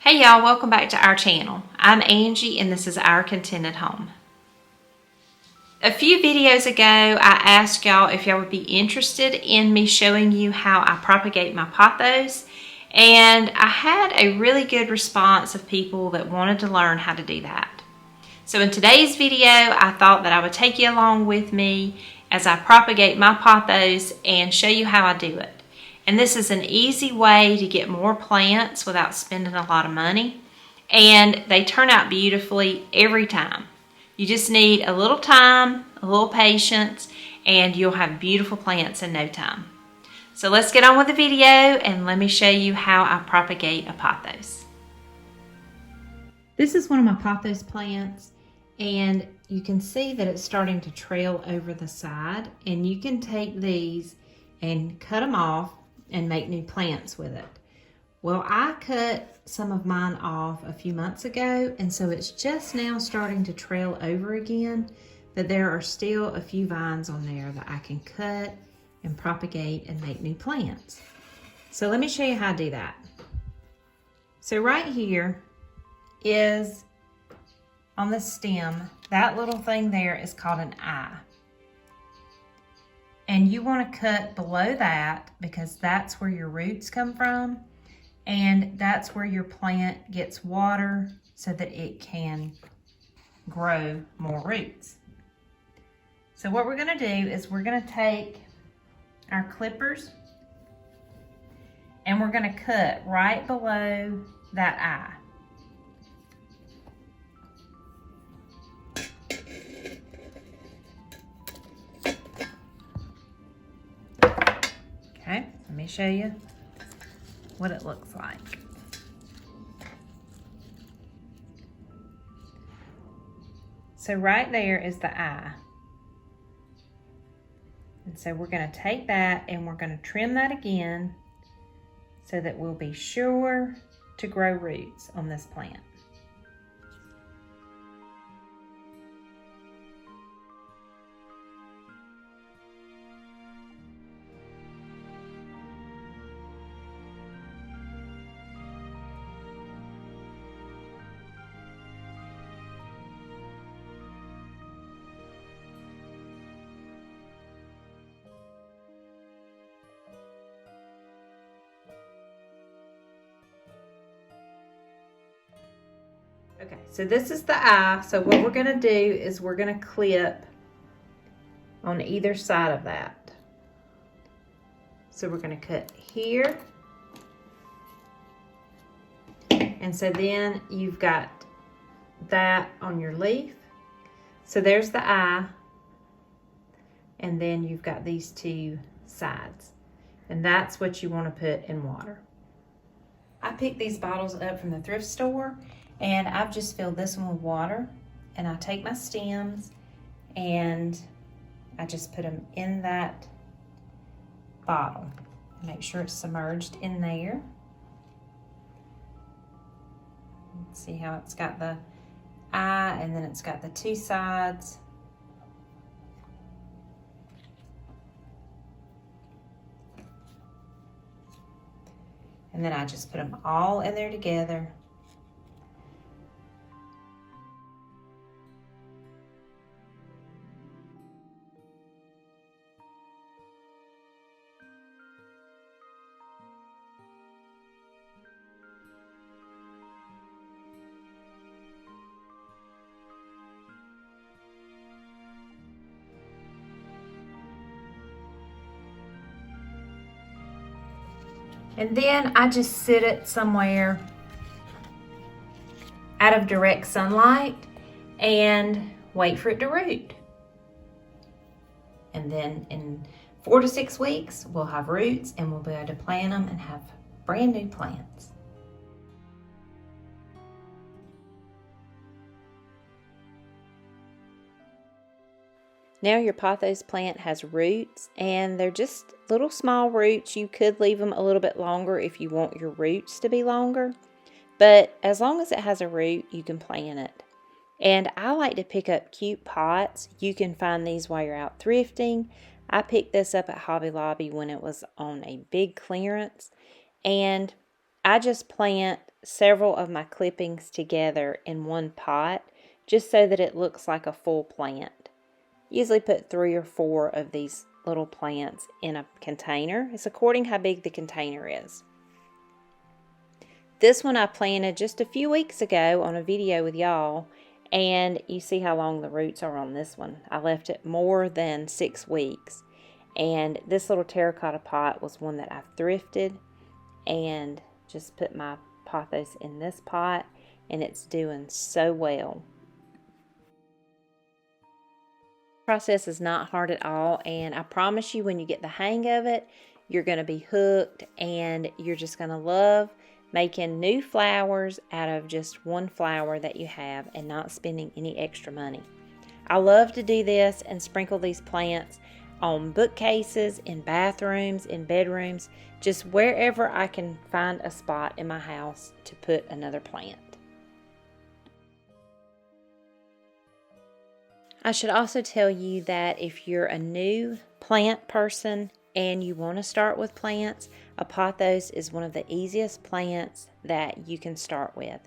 Hey y'all, welcome back to our channel. I'm Angie and this is Our Contented Home. A few videos ago, I asked y'all if y'all would be interested in me showing you how I propagate my pothos, and I had a really good response of people that wanted to learn how to do that. So in today's video, I thought that I would take you along with me as I propagate my pothos and show you how I do it. And this is an easy way to get more plants without spending a lot of money. And they turn out beautifully every time. You just need a little time, a little patience, and you'll have beautiful plants in no time. So let's get on with the video and let me show you how I propagate a pothos. This is one of my pothos plants, and you can see that it's starting to trail over the side, and you can take these and cut them off and make new plants with it. Well, I cut some of mine off a few months ago, and so it's just now starting to trail over again, but there are still a few vines on there that I can cut and propagate and make new plants. So let me show you how to do that. So right here is on the stem, that little thing there is called an eye. And you want to cut below that because that's where your roots come from, and that's where your plant gets water so that it can grow more roots. So what we're going to do is we're going to take our clippers and we're going to cut right below that eye. Okay, let me show you what it looks like. So right there is the eye. And so we're going to take that and we're going to trim that again so that we'll be sure to grow roots on this plant. Okay, so this is the eye. So what we're going to do is we're going to clip on either side of that. So we're going to cut here. And so then you've got that on your leaf. So there's the eye. And then you've got these two sides. And that's what you want to put in water. I picked these bottles up from the thrift store, and I've just filled this one with water, and I take my stems and I just put them in that bottle. Make sure it's submerged in there. See how it's got the eye and then it's got the two sides. And then I just put them all in there together. And then I just sit it somewhere out of direct sunlight and wait for it to root. And then in 4 to 6 weeks, we'll have roots and we'll be able to plant them and have brand new plants. Now your pothos plant has roots, and they're just little small roots. You could leave them a little bit longer if you want your roots to be longer, but as long as it has a root, you can plant it. And I like to pick up cute pots. You can find these while you're out thrifting. I picked this up at Hobby Lobby when it was on a big clearance, and I just plant several of my clippings together in one pot just so that it looks like a full plant. Usually put 3 or 4 of these little plants in a container. It's according how big the container is. This one I planted just a few weeks ago on a video with y'all, and you see how long the roots are on this one. I left it more than 6 weeks, and this little terracotta pot was one that I've thrifted and just put my pothos in this pot, and it's doing so well. The process is not hard at all, and I promise you when you get the hang of it, you're going to be hooked, and you're just going to love making new flowers out of just one flower that you have and not spending any extra money. I love to do this and sprinkle these plants on bookcases, in bathrooms, in bedrooms, just wherever I can find a spot in my house to put another plant. I should also tell you that if you're a new plant person and you want to start with plants, a pothos is one of the easiest plants that you can start with.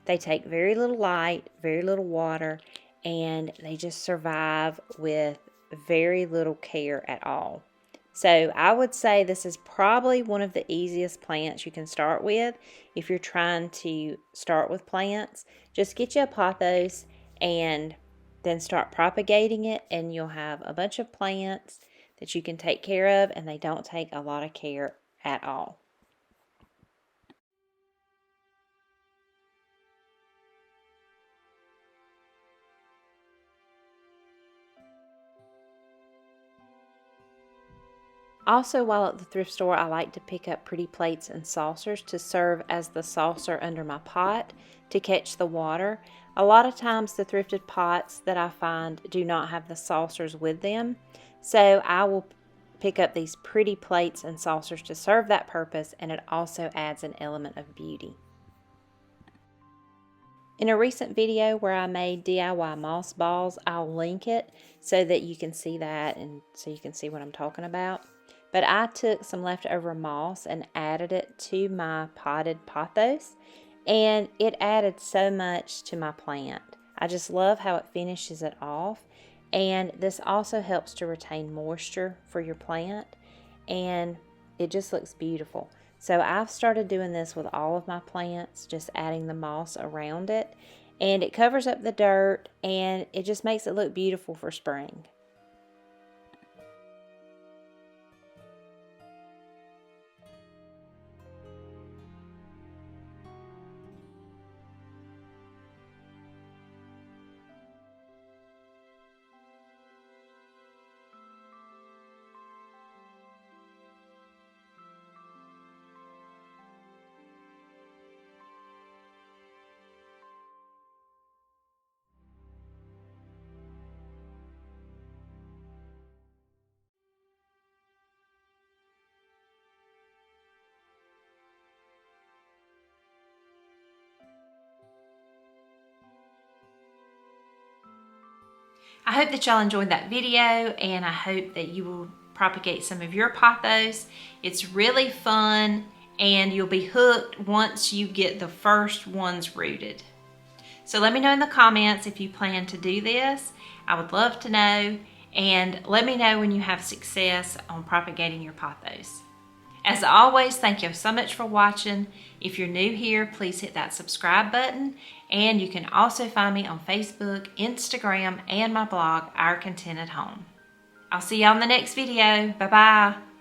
They take very little light, very little water, and they just survive with very little care at all. So I would say this is probably one of the easiest plants you can start with if you're trying to start with plants. Just get you a pothos and then start propagating it, and you'll have a bunch of plants that you can take care of, and they don't take a lot of care at all. Also, while at the thrift store, I like to pick up pretty plates and saucers to serve as the saucer under my pot to catch the water. A lot of times the thrifted pots that I find do not have the saucers with them, so I will pick up these pretty plates and saucers to serve that purpose, and it also adds an element of beauty. In a recent video where I made DIY moss balls, I'll link it so that you can see that and so you can see what I'm talking about. But I took some leftover moss and added it to my potted pothos, and it added so much to my plant. I just love how it finishes it off, and this also helps to retain moisture for your plant, and it just looks beautiful. So I've started doing this with all of my plants, just adding the moss around it, and it covers up the dirt, and it just makes it look beautiful for spring. I hope that y'all enjoyed that video, and I hope that you will propagate some of your pothos. It's really fun, and you'll be hooked once you get the first ones rooted. So let me know in the comments if you plan to do this. I would love to know, and let me know when you have success on propagating your pothos. As always, thank you so much for watching. If you're new here, please hit that subscribe button. And you can also find me on Facebook, Instagram, and my blog, Our Contented Home. I'll see you on the next video. Bye-bye.